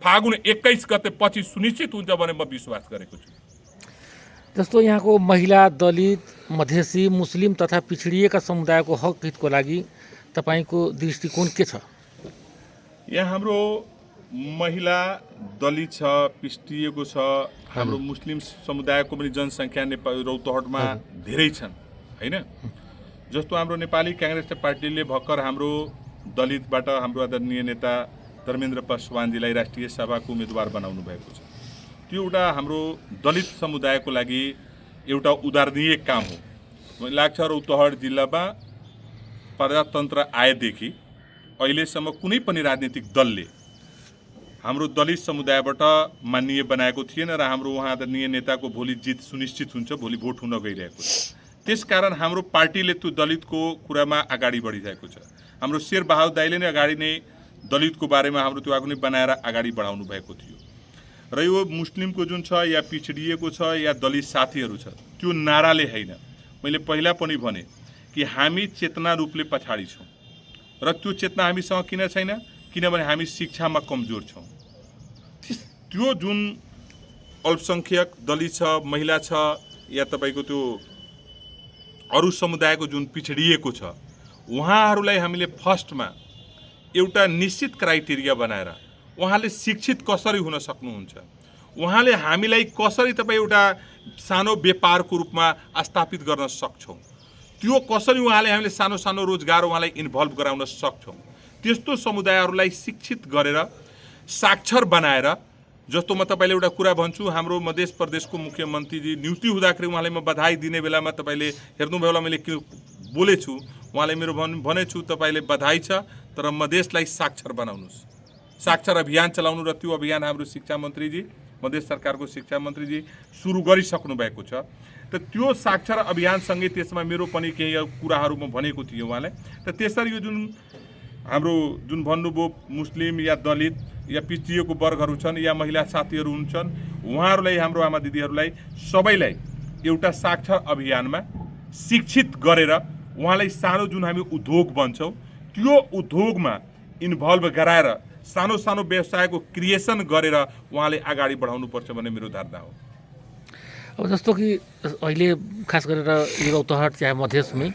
फागुन 21 गते पछि सुनिश्चित हुन्छ भन्ने म विश्वास गरेको छु। जस्तो यहाँको महिला, दलित, मधेसी, मुस्लिम तथा पिछडिएका समुदायको हक हितको लागि तपाईँको दृष्टिकोण के छ? यहाँ हाम्रो महिला, दलित छ, पिछडिएको छ, हाम्रो मुस्लिम समुदायको पनि जनसङ्ख्या नेपाल रौतहटमा धेरै छन् हैन। जस्तो हाम्रो नेपाली काङ्ग्रेस पार्टीले भर्खर हाम्रो दलितबाट हाम्रो आदरणीय नेता धर्मेन्द्र पासवानजीलाई राष्ट्रिय सभाको उम्मेदवार बनाउनु भएको छ। त्यो एउटा हाम्रो दलित समुदायको लागि एउटा उदाहरणीय काम हो। मलाई लाग्छ रौतहट जिल्लामा प्रजातन्त्र आएदेखि अहिलेसम्म कुनै पनि राजनीतिक दलले हाम्रो दलित समुदायबाट माननीय बनाएको थिएन र हाम्रो उहाँ आदरणीय नेताको भोलि जित सुनिश्चित हुन्छ, भोलि भोट हुन गइरहेको छ। त्यसकारण हाम्रो पार्टीले त्यो दलितको कुरामा अगाडि बढिरहेको छ। हाम्रो शेरबहादुर दाइले नै अगाडि नै दलितको बारेमा हाम्रो त्यो आगो नै बनाएर अगाडि बढाउनु भएको थियो। र यो मुस्लिमको जुन छ या पिछडिएको छ या दलित साथीहरू छ, त्यो नाराले होइन, मैले पहिला पनि भने कि हामी चेतना रूपले पछाडि छौँ र त्यो चेतना हामीसँग किन छैन, किनभने हामी शिक्षामा कमजोर छौँ। त्यो जुन अल्पसङ्ख्यक दलित छ, महिला छ या तपाईँको त्यो अरू समुदायको जुन पिछडिएको छ, उहाँहरूलाई हामीले फर्स्टमा एउटा निश्चित क्राइटेरिया बनाएर उहाँले शिक्षित कसरी हुन सक्नुहुन्छ, उहाँले हामीलाई कसरी तपाईँ एउटा सानो व्यापारको रूपमा स्थापित गर्न सक्छौँ, त्यो कसरी उहाँले हामीले सानो सानो रोजगार उहाँलाई इन्भल्भ गराउन सक्छौँ, त्यस्तो समुदायहरूलाई शिक्षित गरेर साक्षर बनाएर। जस्तो म तपाईँले एउटा कुरा भन्छु, हाम्रो मध्य प्रदेशको मुख्यमन्त्रीजी नियुक्ति हुँदाखेरि उहाँलाई म बधाई दिने बेलामा तपाईँले हेर्नुभयो होला, मैले के बोलेछु, उहाँले मेरो भनेछु तपाईँले बधाई छ, तर मधेसलाई साक्षर बनाउनुहोस्, साक्षर अभियान चलाउनु। र त्यो अभियान हाम्रो शिक्षा मन्त्रीजी, मधेस सरकारको शिक्षा मन्त्रीजी सुरु गरिसक्नु भएको छ। त त्यो साक्षर अभियानसँगै त्यसमा मेरो पनि केही कुराहरू म भनेको थिएँ उहाँलाई। त त्यसरी यो जुन हाम्रो जुन भन्नुभयो मुस्लिम या दलित या पिछडिएको वर्गहरू छन् या महिला साथीहरू हुन्छन्, उहाँहरूलाई, हाम्रो आमा दिदीहरूलाई सबैलाई एउटा साक्षर अभियानमा शिक्षित गरेर उहाँलाई सानो जुन हामी उद्योग भन्छौँ त्यो उद्योगमा इन्भल्भ गराएर सानो सानो व्यवसायको क्रिएसन गरेर उहाँले अगाडि बढाउनुपर्छ भन्ने मेरो धारणा हो। अब जस्तो कि अहिले खास गरेर यो रौतहट चाहे मधेसमै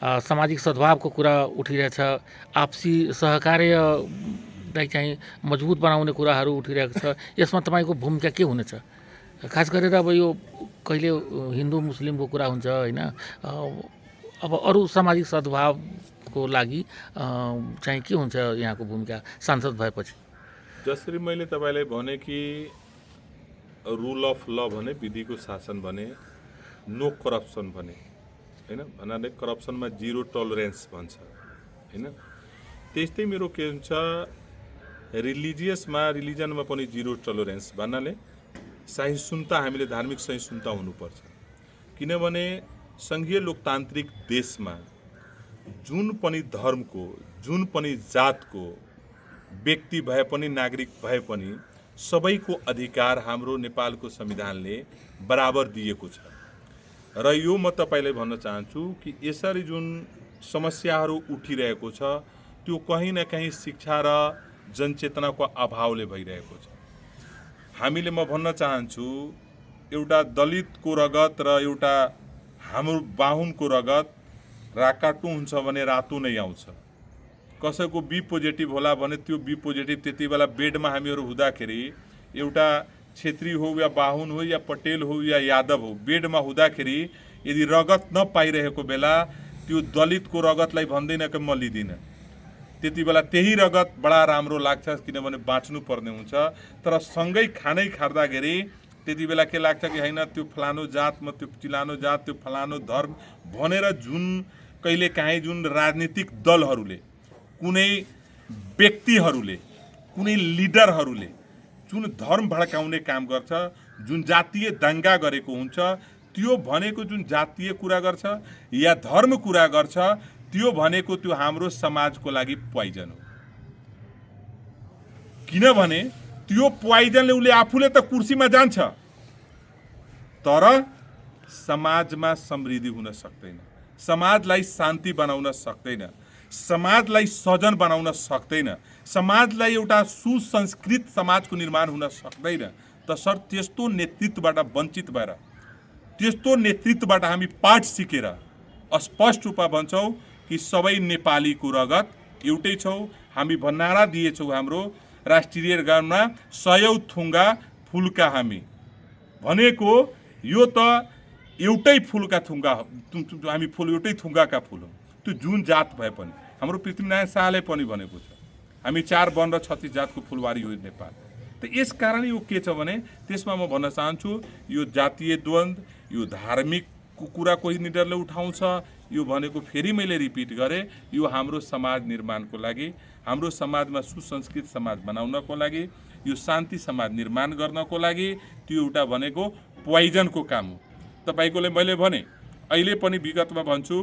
सामाजिक सद्भावको कुरा उठिरहेछ, आपसी सहकार्यलाई चाहिँ मजबुत बनाउने कुराहरू उठिरहेको छ। यसमा तपाईँको भूमिका के हुनेछ? खास गरेर अब यो कहिले हिन्दू मुस्लिमको कुरा हुन्छ होइन, अब अरू सामाजिक सद्भावको लागि चाहिँ के हुन्छ यहाँको भूमिका सांसद भएपछि? जसरी मैले तपाईँलाई भने कि रुल अफ ल भने, विधिको शासन भने, नो करप्सन भने होइन, भन्नाले करप्सनमा जिरो टलरेन्स भन्छ होइन। त्यस्तै मेरो के हुन्छ, रिलिजनमा पनि जिरो टलरेन्स भन्नाले सहिष्णुता, हामीले धार्मिक सहिष्णुता हुनुपर्छ। किनभने सङ्घीय लोकतान्त्रिक देशमा जुन पनि धर्मको, जुन पनि जातको व्यक्ति भए पनि, नागरिक भए पनि सबैको अधिकार हाम्रो नेपालको संविधानले बराबर दिएको छ। र यो म तपाईँलाई भन्न चाहन्छु कि यसरी जुन समस्याहरू उठिरहेको छ त्यो कहीँ न कहीँ शिक्षा र जनचेतनाको अभावले भइरहेको छ। हामीले, म भन्न चाहन्छु, एउटा दलितको रगत र एउटा हाम्रो बाहुनको रगत राकाटो हुन्छ भने रातो नै आउँछ। कसैको बी पोजिटिभ होला भने त्यो बी पोजिटिभ त्यति बेला बेडमा हामीहरू हुँदाखेरि, एउटा क्षेत्री हो या बाहुन हो या पटेल हो या यादव हो, बेडमा हुँदाखेरि यदि रगत नपाइरहेको बेला त्यो दलितको रगतलाई भन्दैन कि म लिदिनँ, त्यति बेला त्यही रगत बडा राम्रो लाग्छ, किनभने बाँच्नु पर्ने हुन्छ। तर सँगै खानै खाँदाखेरि त्यति बेला के लाग्छ कि होइन, त्यो फलानो जातमा, त्यो चिलानो जात, त्यो फलानो धर्म भनेर जुन कहिले काहीँ जुन राजनीतिक दलहरूले, कुनै व्यक्तिहरूले, कुनै लिडरहरूले जुन धर्म भड्काउने काम गर्छ, जुन जातीय दङ्गा गरेको हुन्छ, त्यो भनेको जुन जातीय कुरा गर्छ या धर्म कुरा गर्छ, त्यो भनेको त्यो हाम्रो समाजको लागि पोइजन हो। किनभने त्यो पोइजनले उसले आफूले त कुर्सीमा जान्छ तर समाजमा समृद्धि हुन सक्दैन, समाजलाई शान्ति बनाउन सक्दैन, समाजलाई सजन बनाउन सक्दैन। समाजलाई एउटा सुसंस्कृत समाजको निर्माण हुन सक्दैन तसर्थ त्यस्तो नेतृत्वबाट वञ्चित भएर त्यस्तो नेतृत्वबाट हामी पाठ सिकेर स्पष्ट रूपमा भन्छौँ कि सबै नेपालीको रगत एउटै छौँ। हामी भन्नारा दिएछौँ हाम्रो राष्ट्रिय गानमा 100 थुङ्गा फुलका हामी भनेको यो त एउटै फुलका थुङ्गा हामी फुल एउटै थुङ्गाका फुल हौँ। त्यो जुन जात भए पनि हाम्रो पृथ्वीनारायण शाहले पनि भनेको छ हामी 4 वन र 36 जातको फुलबारी हो नेपाल। त यस कारण यो के छ भने त्यसमा म भन्न चाहन्छु यो जातीय द्वन्द्व यो धार्मिक कुरा कोही निडरले उठाउँछ यो भनेको फेरि मैले रिपिट गरेँ यो हाम्रो समाज निर्माणको लागि हाम्रो समाजमा सुसंस्कृत समाज बनाउनको लागि यो शान्ति समाज निर्माण गर्नको लागि त्यो एउटा भनेको पोइजनको काम हो। तपाईकोले मैले भने अहिले पनि विगतमा भन्छु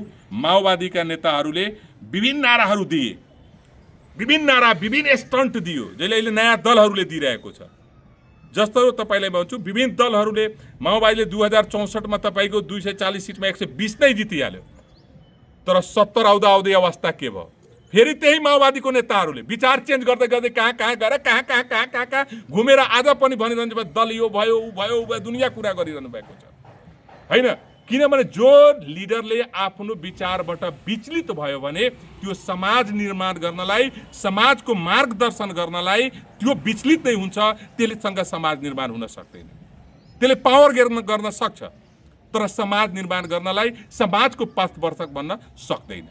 माओवादीका नेताहरूले विभिन्न नाराहरू दिए विभिन्न स्टन्ट दियो जसले अहिले नयाँ दलहरूले दिइरहेको छ। जस्तो तपाईलाई भन्छु विभिन्न दलहरूले माओवादीले 2064 मा तपाईको 240 सिटमा 120 नै जितिहाल्यो तर 70 आउँदा आउँदै अवस्था के भयो फेरि त्यही माओवादीको नेताहरूले विचार चेन्ज गर्दै गर्दै कहाँ गएर कहाँ घुमेर आज पनि भनिरहनु दल यो भयो ऊ भयो दुनियाँ कुरा गरिरहनु भएको छ हैन। किनभने जो लिडरले आफ्नो विचारबाट विचलित भयो भने त्यो समाज निर्माण गर्नलाई समाजको मार्गदर्शन गर्नलाई त्यो विचलित नै हुन्छ त्यसलेसँग समाज निर्माण हुन सक्दैन। त्यसले पावर गर्न सक्छ तर समाज निर्माण गर्नलाई समाजको पथप्रदर्शक बन्न सक्दैन।